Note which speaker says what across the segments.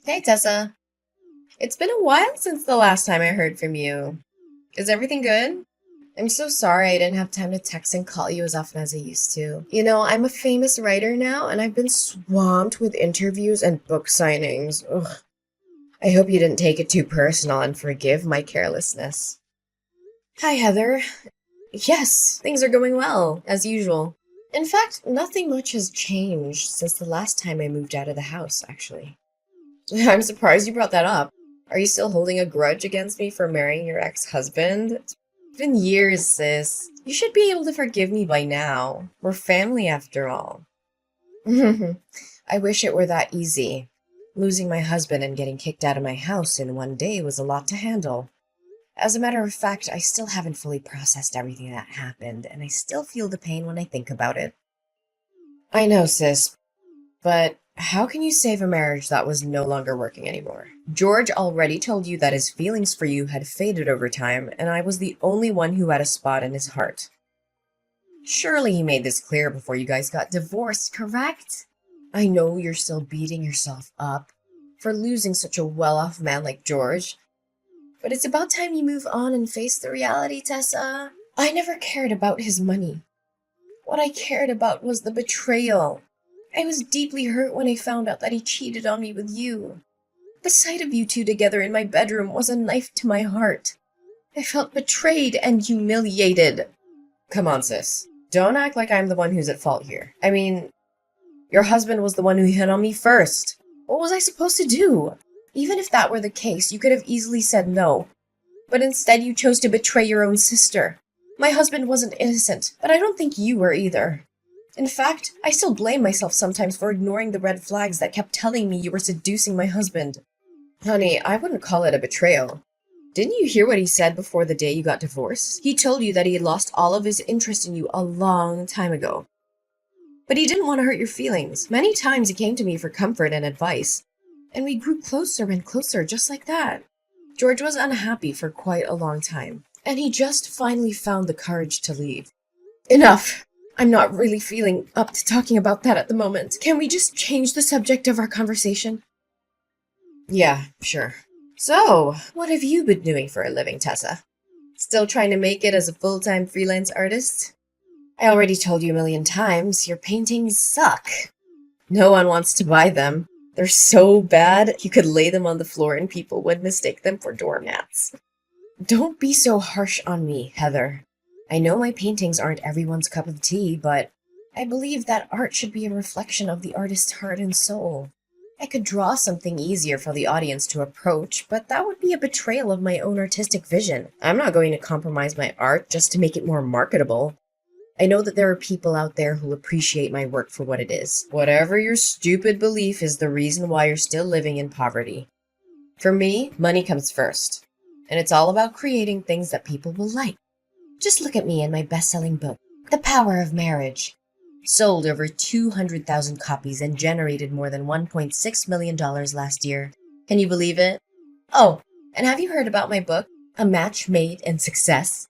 Speaker 1: Hey Tessa, it's been a while since the last time I heard from you. Is everything good? I'm so sorry I didn't have time to text and call you as often as I used to. I'm a famous writer now and I've been swamped with interviews and book signings. Ugh. I hope you didn't take it too personal and forgive my carelessness. Hi, Heather. Yes, things are going well, as usual. In fact, nothing much has changed since the last time I moved out of the house, actually. I'm surprised you brought that up. Are you still holding a grudge against me for marrying your ex-husband? It's been years, sis. You should be able to forgive me by now. We're family after all. I wish it were that easy. Losing my husband and getting kicked out of my house in one day was a lot to handle. As a matter of fact, I still haven't fully processed everything that happened, and I still feel the pain when I think about it. I know, sis, but how can you save a marriage that was no longer working anymore? George already told you that his feelings for you had faded over time, and I was the only one who had a spot in his heart. Surely he made this clear before you guys got divorced, correct? I know you're still beating yourself up for losing such a well-off man like George, but it's about time you move on and face the reality, Tessa. I never cared about his money. What I cared about was the betrayal. I was deeply hurt when I found out that he cheated on me with you. The sight of you two together in my bedroom was a knife to my heart. I felt betrayed and humiliated. Come on, sis. Don't act like I'm the one who's at fault here. I mean, your husband was the one who hit on me first. What was I supposed to do? Even if that were the case, you could have easily said no. But instead you chose to betray your own sister. My husband wasn't innocent, but I don't think you were either. In fact, I still blame myself sometimes for ignoring the red flags that kept telling me you were seducing my husband. Honey, I wouldn't call it a betrayal. Didn't you hear what he said before the day you got divorced? He told you that he had lost all of his interest in you a long time ago. But he didn't want to hurt your feelings. Many times he came to me for comfort and advice, and we grew closer and closer just like that. George was unhappy for quite a long time, and he just finally found the courage to leave. Enough! I'm not really feeling up to talking about that at the moment. Can we just change the subject of our conversation? Yeah, sure. So, what have you been doing for a living, Tessa? Still trying to make it as a full-time freelance artist? I already told you a million times, your paintings suck. No one wants to buy them. They're so bad, you could lay them on the floor and people would mistake them for doormats. Don't be so harsh on me, Heather. I know my paintings aren't everyone's cup of tea, but I believe that art should be a reflection of the artist's heart and soul. I could draw something easier for the audience to approach, but that would be a betrayal of my own artistic vision. I'm not going to compromise my art just to make it more marketable. I know that there are people out there who'll appreciate my work for what it is. Whatever your stupid belief is the reason why you're still living in poverty. For me, money comes first, and it's all about creating things that people will like. Just look at me and my best-selling book, The Power of Marriage. Sold over 200,000 copies and generated more than $1.6 million last year. Can you believe it? Oh, and have you heard about my book, A Match Made in Success?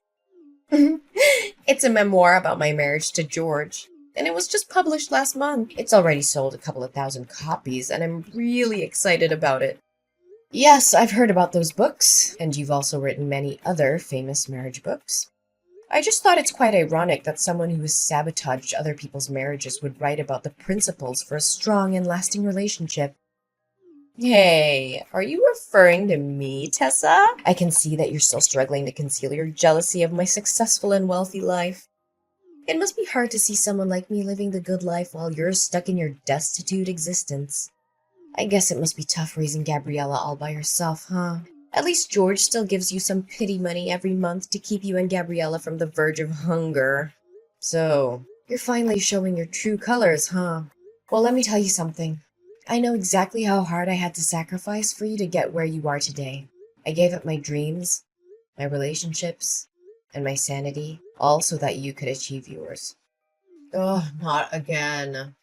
Speaker 1: It's a memoir about my marriage to George, and it was just published last month. It's already sold a couple of thousand copies, and I'm really excited about it. Yes, I've heard about those books, and you've also written many other famous marriage books. I just thought it's quite ironic that someone who has sabotaged other people's marriages would write about the principles for a strong and lasting relationship. Hey, are you referring to me, Tessa? I can see that you're still struggling to conceal your jealousy of my successful and wealthy life. It must be hard to see someone like me living the good life while you're stuck in your destitute existence. I guess it must be tough raising Gabriella all by yourself, huh? At least George still gives you some pity money every month to keep you and Gabriella from the verge of hunger. So, you're finally showing your true colors, huh? Well, let me tell you something. I know exactly how hard I had to sacrifice for you to get where you are today. I gave up my dreams, my relationships, and my sanity, all so that you could achieve yours. Oh, not again.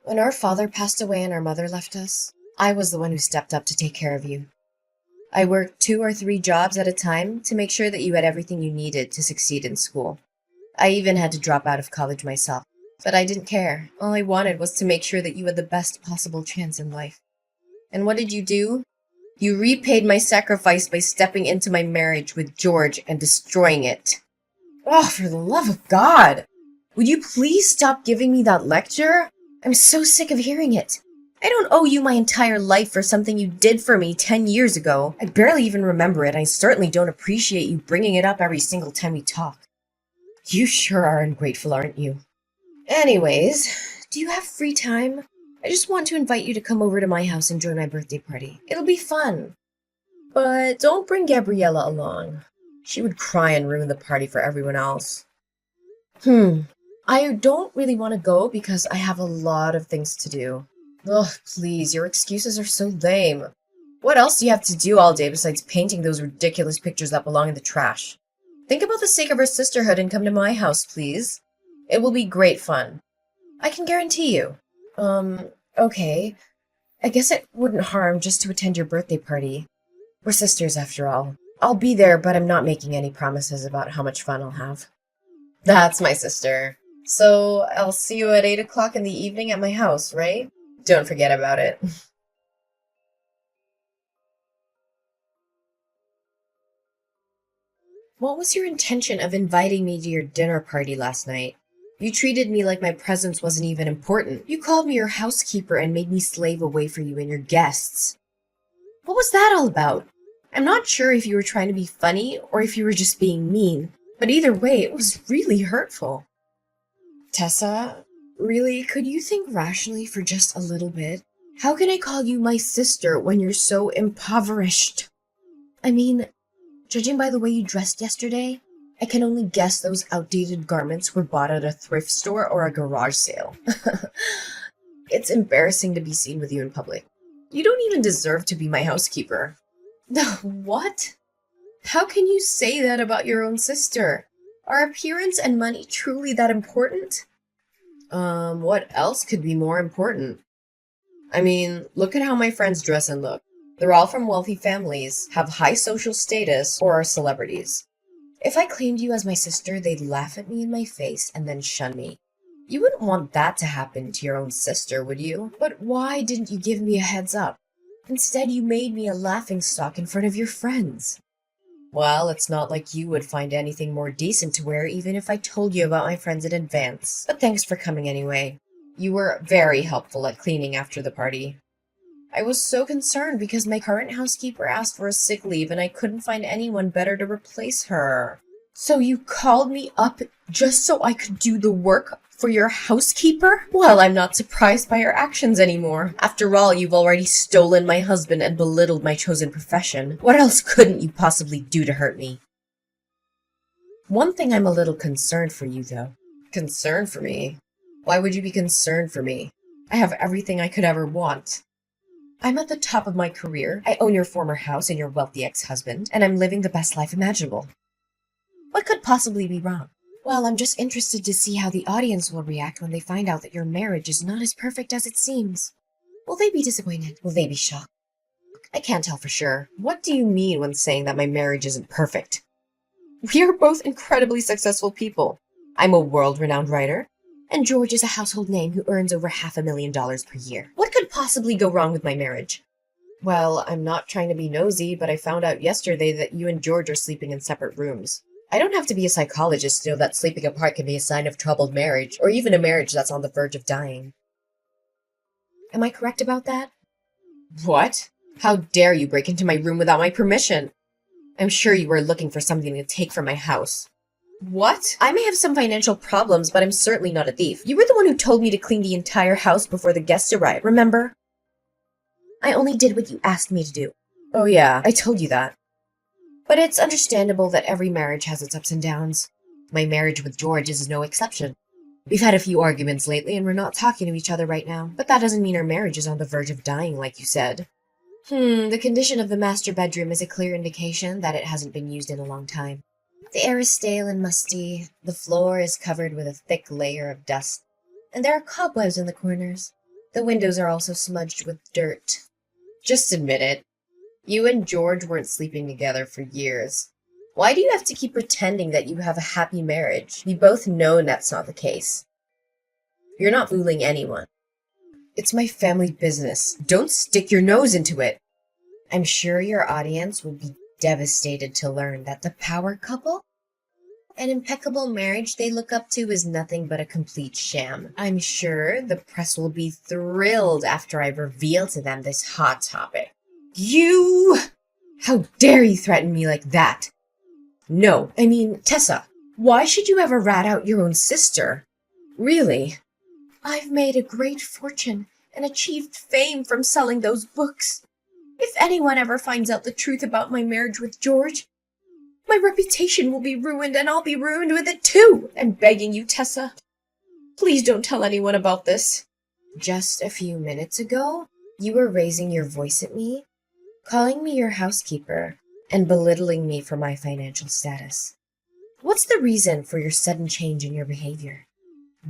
Speaker 1: When our father passed away and our mother left us, I was the one who stepped up to take care of you. I worked 2 or 3 jobs at a time to make sure that you had everything you needed to succeed in school. I even had to drop out of college myself, but I didn't care. All I wanted was to make sure that you had the best possible chance in life. And what did you do? You repaid my sacrifice by stepping into my marriage with George and destroying it. Oh, for the love of God! Would you please stop giving me that lecture? I'm so sick of hearing it. I don't owe you my entire life for something you did for me 10 years ago. I barely even remember it. I certainly don't appreciate you bringing it up every single time we talk. You sure are ungrateful, aren't you? Anyways, do you have free time? I just want to invite you to come over to my house and join my birthday party. It'll be fun. But don't bring Gabriella along. She would cry and ruin the party for everyone else. I don't really want to go because I have a lot of things to do. Ugh, please, your excuses are so lame. What else do you have to do all day besides painting those ridiculous pictures that belong in the trash? Think about the sake of our sisterhood and come to my house, please. It will be great fun. I can guarantee you. Okay. I guess it wouldn't harm just to attend your birthday party. We're sisters after all. I'll be there, but I'm not making any promises about how much fun I'll have. That's my sister. So I'll see you at 8 o'clock in the evening at my house, right? Don't forget about it. What was your intention of inviting me to your dinner party last night? You treated me like my presence wasn't even important. You called me your housekeeper and made me slave away for you and your guests. What was that all about? I'm not sure if you were trying to be funny or if you were just being mean, but either way, it was really hurtful. Tessa, really, could you think rationally for just a little bit? How can I call you my sister when you're so impoverished? I mean, judging by the way you dressed yesterday, I can only guess those outdated garments were bought at a thrift store or a garage sale. It's embarrassing to be seen with you in public. You don't even deserve to be my housekeeper. What? How can you say that about your own sister? Are appearance and money truly that important? What else could be more important? I mean, look at how my friends dress and look. They're all from wealthy families, have high social status, or are celebrities. If I claimed you as my sister, they'd laugh at me in my face and then shun me. You wouldn't want that to happen to your own sister, would you? But why didn't you give me a heads up? Instead, you made me a laughingstock in front of your friends. Well, it's not like you would find anything more decent to wear even if I told you about my friends in advance. But thanks for coming anyway. You were very helpful at cleaning after the party. I was so concerned because my current housekeeper asked for a sick leave and I couldn't find anyone better to replace her. So you called me up just so I could do the work for your housekeeper? Well, I'm not surprised by your actions anymore. After all, you've already stolen my husband and belittled my chosen profession. What else couldn't you possibly do to hurt me? One thing I'm a little concerned for you, though. Concerned for me? Why would you be concerned for me? I have everything I could ever want. I'm at the top of my career. I own your former house and your wealthy ex-husband, and I'm living the best life imaginable. What could possibly be wrong? Well, I'm just interested to see how the audience will react when they find out that your marriage is not as perfect as it seems. Will they be disappointed? Will they be shocked? I can't tell for sure. What do you mean when saying that my marriage isn't perfect? We are both incredibly successful people. I'm a world-renowned writer, and George is a household name who earns over $500,000 per year. What could possibly go wrong with my marriage? Well, I'm not trying to be nosy, but I found out yesterday that you and George are sleeping in separate rooms. I don't have to be a psychologist to know that sleeping apart can be a sign of troubled marriage, or even a marriage that's on the verge of dying. Am I correct about that? What? How dare you break into my room without my permission? I'm sure you were looking for something to take from my house. What? I may have some financial problems, but I'm certainly not a thief. You were the one who told me to clean the entire house before the guests arrived, remember? I only did what you asked me to do. Oh yeah, I told you that. But it's understandable that every marriage has its ups and downs. My marriage with George is no exception. We've had a few arguments lately and we're not talking to each other right now, but that doesn't mean our marriage is on the verge of dying like you said. The condition of the master bedroom is a clear indication that it hasn't been used in a long time. The air is stale and musty, the floor is covered with a thick layer of dust, and there are cobwebs in the corners. The windows are also smudged with dirt. Just admit it. You and George weren't sleeping together for years. Why do you have to keep pretending that you have a happy marriage? We both know that's not the case. You're not fooling anyone. It's my family business. Don't stick your nose into it. I'm sure your audience will be devastated to learn that the power couple, an impeccable marriage they look up to, is nothing but a complete sham. I'm sure the press will be thrilled after I reveal to them this hot topic. You! How dare you threaten me like that? No, I mean, Tessa, why should you ever rat out your own sister? Really? I've made a great fortune and achieved fame from selling those books. If anyone ever finds out the truth about my marriage with George, my reputation will be ruined and I'll be ruined with it too. I'm begging you, Tessa. Please don't tell anyone about this. Just a few minutes ago, you were raising your voice at me, calling me your housekeeper, and belittling me for my financial status. What's the reason for your sudden change in your behavior?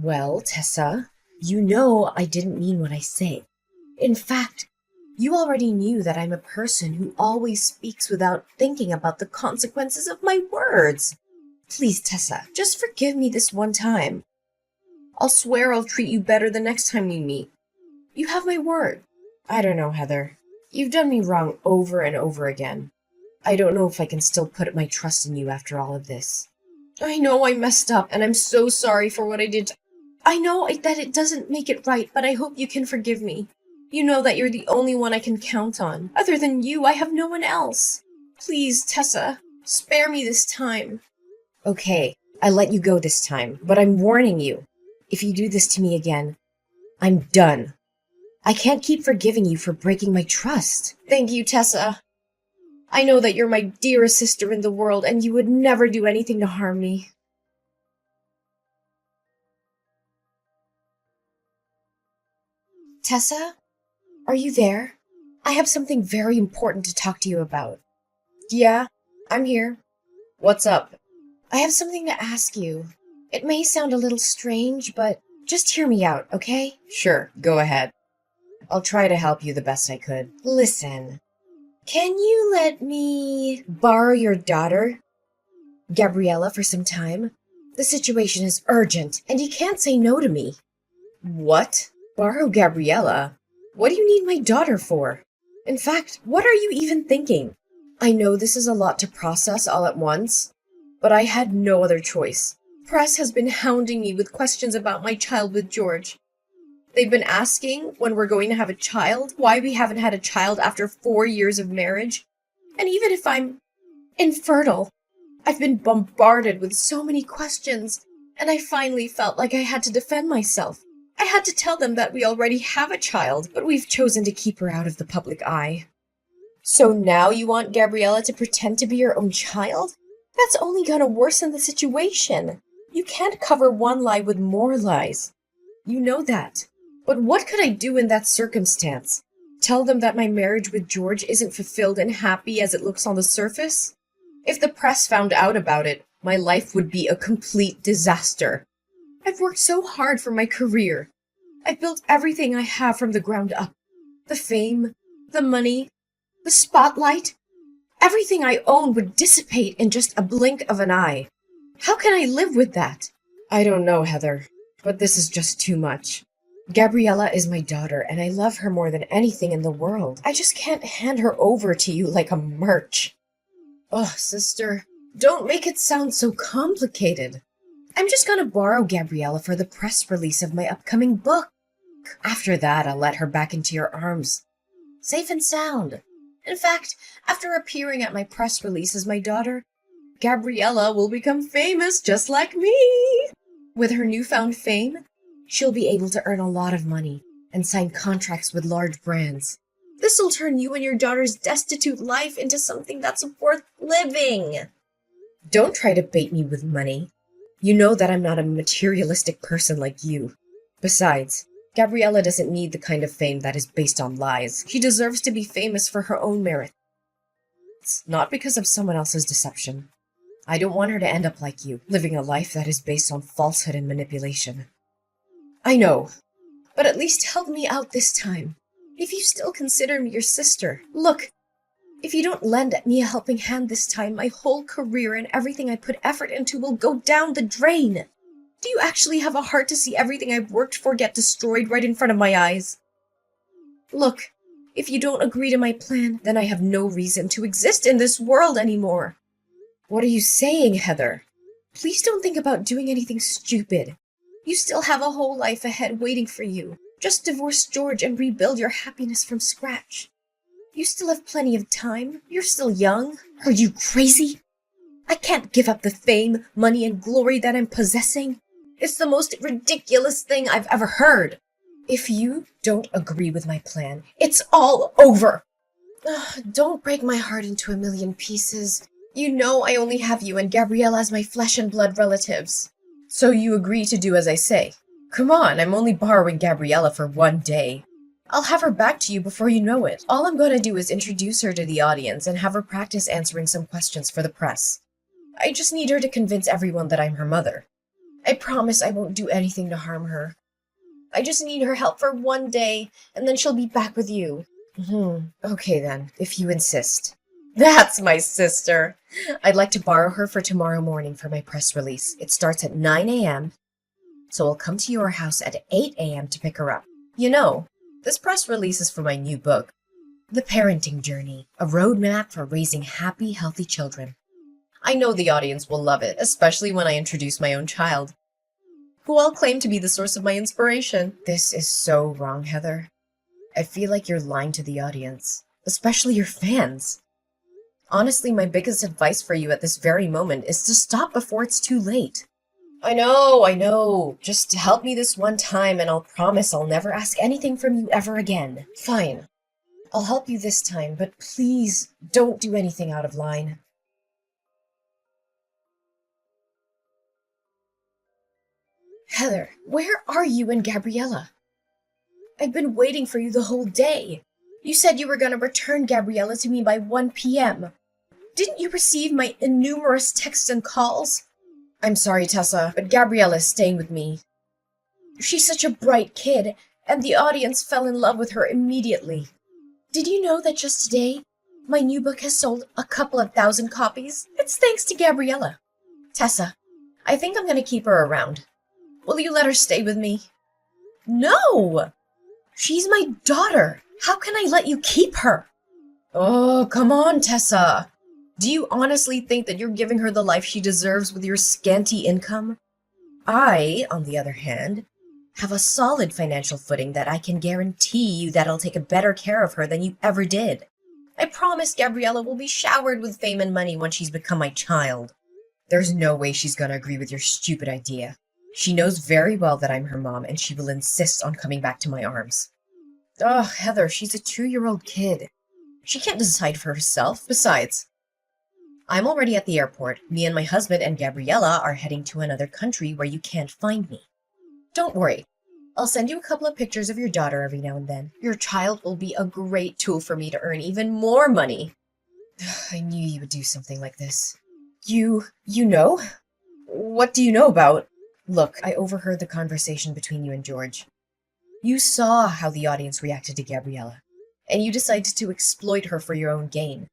Speaker 1: Well, Tessa, you know I didn't mean what I say. In fact, you already knew that I'm a person who always speaks without thinking about the consequences of my words. Please, Tessa, just forgive me this one time. I'll swear I'll treat you better the next time we meet. You have my word. I don't know, Heather. You've done me wrong over and over again. I don't know if I can still put my trust in you after all of this. I know I messed up, and I'm so sorry for what I did. I know that it doesn't make it right, but I hope you can forgive me. You know that you're the only one I can count on. Other than you, I have no one else. Please, Tessa, spare me this time. Okay, I let you go this time, but I'm warning you. If you do this to me again, I'm done. I can't keep forgiving you for breaking my trust. Thank you, Tessa. I know that you're my dearest sister in the world, and you would never do anything to harm me. Tessa? Are you there? I have something very important to talk to you about. Yeah, I'm here. What's up? I have something to ask you. It may sound a little strange, but just hear me out, okay? Sure, go ahead. I'll try to help you the best I could. Listen, can you let me borrow your daughter, Gabriella, for some time? The situation is urgent, and you can't say no to me. What? Borrow Gabriella? What do you need my daughter for? In fact, what are you even thinking? I know this is a lot to process all at once, but I had no other choice. Press has been hounding me with questions about my child with George. They've been asking when we're going to have a child, why we haven't had a child after 4 years of marriage, and even if I'm infertile. I've been bombarded with so many questions, and I finally felt like I had to defend myself. I had to tell them that we already have a child, but we've chosen to keep her out of the public eye. So now you want Gabriella to pretend to be your own child? That's only gonna worsen the situation. You can't cover one lie with more lies. You know that. But what could I do in that circumstance? Tell them that my marriage with George isn't fulfilled and happy as it looks on the surface? If the press found out about it, my life would be a complete disaster. I've worked so hard for my career. I built everything I have from the ground up. The fame, the money, the spotlight. Everything I own would dissipate in just a blink of an eye. How can I live with that? I don't know, Heather, but this is just too much. Gabriella is my daughter, and I love her more than anything in the world. I just can't hand her over to you like a merch. Oh, sister, don't make it sound so complicated. I'm just gonna borrow Gabriella for the press release of my upcoming book. After that, I'll let her back into your arms, safe and sound. In fact, after appearing at my press release as my daughter, Gabriella will become famous just like me. With her newfound fame, she'll be able to earn a lot of money and sign contracts with large brands. This'll turn you and your daughter's destitute life into something that's worth living. Don't try to bait me with money. You know that I'm not a materialistic person like you. Besides, Gabriella doesn't need the kind of fame that is based on lies. She deserves to be famous for her own merits, not because of someone else's deception. I don't want her to end up like you, living a life that is based on falsehood and manipulation. I know, but at least help me out this time. If you still consider me your sister, look, if you don't lend me a helping hand this time, my whole career and everything I put effort into will go down the drain. Do you actually have a heart to see everything I've worked for get destroyed right in front of my eyes? Look, if you don't agree to my plan, then I have no reason to exist in this world anymore. What are you saying, Heather? Please don't think about doing anything stupid. You still have a whole life ahead waiting for you. Just divorce George and rebuild your happiness from scratch. You still have plenty of time. You're still young. Are you crazy? I can't give up the fame, money, and glory that I'm possessing. It's the most ridiculous thing I've ever heard. If you don't agree with my plan, it's all over. Don't break my heart into a million pieces. You know I only have you and Gabriella as my flesh and blood relatives. So you agree to do as I say? Come on, I'm only borrowing Gabriella for one day. I'll have her back to you before you know it. All I'm going to do is introduce her to the audience and have her practice answering some questions for the press. I just need her to convince everyone that I'm her mother. I promise I won't do anything to harm her. I just need her help for one day, and then she'll be back with you. Okay then, if you insist. That's my sister. I'd like to borrow her for tomorrow morning for my press release. It starts at 9 a.m., so I'll come to your house at 8 a.m. to pick her up. You know, this press release is for my new book, The Parenting Journey, a roadmap for raising happy, healthy children. I know the audience will love it, especially when I introduce my own child, who I'll claim to be the source of my inspiration. This is so wrong, Heather. I feel like you're lying to the audience, especially your fans. Honestly, my biggest advice for you at this very moment is to stop before it's too late. I know. Just help me this one time and I'll promise I'll never ask anything from you ever again. Fine. I'll help you this time, but please don't do anything out of line. Heather, where are you and Gabriella? I've been waiting for you the whole day. You said you were going to return Gabriella to me by 1 p.m. Didn't you receive my innumerous texts and calls? I'm sorry, Tessa, but Gabriella is staying with me. She's such a bright kid, and the audience fell in love with her immediately. Did you know that just today, my new book has sold a couple of thousand copies? It's thanks to Gabriella. Tessa, I think I'm going to keep her around. Will you let her stay with me? No! She's my daughter. How can I let you keep her? Oh, come on, Tessa. Do you honestly think that you're giving her the life she deserves with your scanty income? I, on the other hand, have a solid financial footing that I can guarantee you that I'll take a better care of her than you ever did. I promise Gabriella will be showered with fame and money when she's become my child. There's no way she's gonna agree with your stupid idea. She knows very well that I'm her mom, and she will insist on coming back to my arms. Oh, Heather, she's a 2-year-old kid. She can't decide for herself. Besides, I'm already at the airport. Me and my husband and Gabriella are heading to another country where you can't find me. Don't worry. I'll send you a couple of pictures of your daughter every now and then. Your child will be a great tool for me to earn even more money. I knew you would do something like this. You know? What do you know about? Look, I overheard the conversation between you and George. You saw how the audience reacted to Gabriella, and you decided to exploit her for your own gain.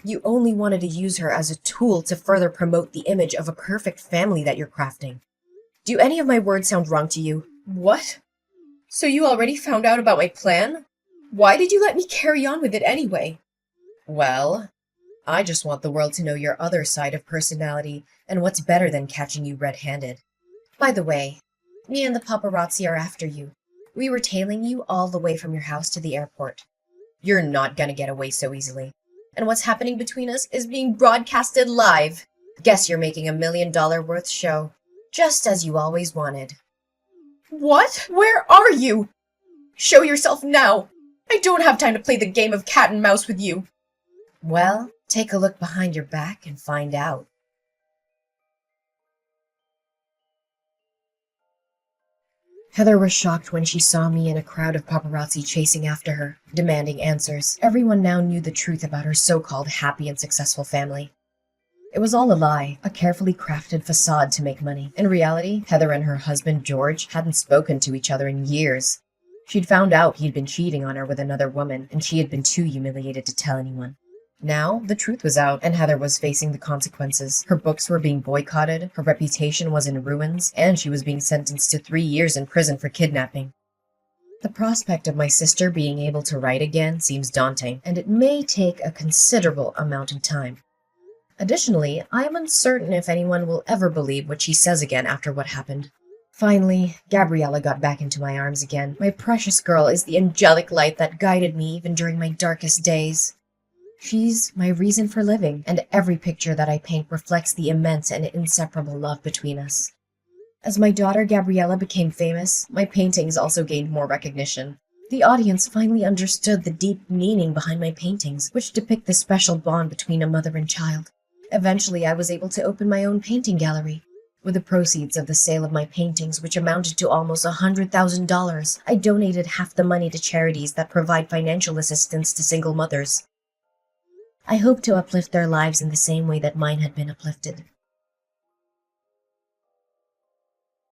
Speaker 1: You only wanted to use her as a tool to further promote the image of a perfect family that you're crafting. Do any of my words sound wrong to you? What? So you already found out about my plan? Why did you let me carry on with it anyway? Well, I just want the world to know your other side of personality, and what's better than catching you red-handed. By the way, me and the paparazzi are after you. We were tailing you all the way from your house to the airport. You're not gonna get away so easily. And what's happening between us is being broadcasted live. Guess you're making $1 million worth show. Just as you always wanted. What? Where are you? Show yourself now. I don't have time to play the game of cat and mouse with you. Well, take a look behind your back and find out. Heather was shocked when she saw me in a crowd of paparazzi chasing after her, demanding answers. Everyone now knew the truth about her so-called happy and successful family. It was all a lie, a carefully crafted facade to make money. In reality, Heather and her husband, George, hadn't spoken to each other in years. She'd found out he'd been cheating on her with another woman, and she had been too humiliated to tell anyone. Now, the truth was out, and Heather was facing the consequences. Her books were being boycotted, her reputation was in ruins, and she was being sentenced to 3 years in prison for kidnapping. The prospect of my sister being able to write again seems daunting, and it may take a considerable amount of time. Additionally, I am uncertain if anyone will ever believe what she says again after what happened. Finally, Gabriella got back into my arms again. My precious girl is the angelic light that guided me even during my darkest days. She's my reason for living, and every picture that I paint reflects the immense and inseparable love between us. As my daughter Gabriella became famous, my paintings also gained more recognition. The audience finally understood the deep meaning behind my paintings, which depict the special bond between a mother and child. Eventually, I was able to open my own painting gallery. With the proceeds of the sale of my paintings, which amounted to almost $100,000, I donated half the money to charities that provide financial assistance to single mothers. I hope to uplift their lives in the same way that mine had been uplifted.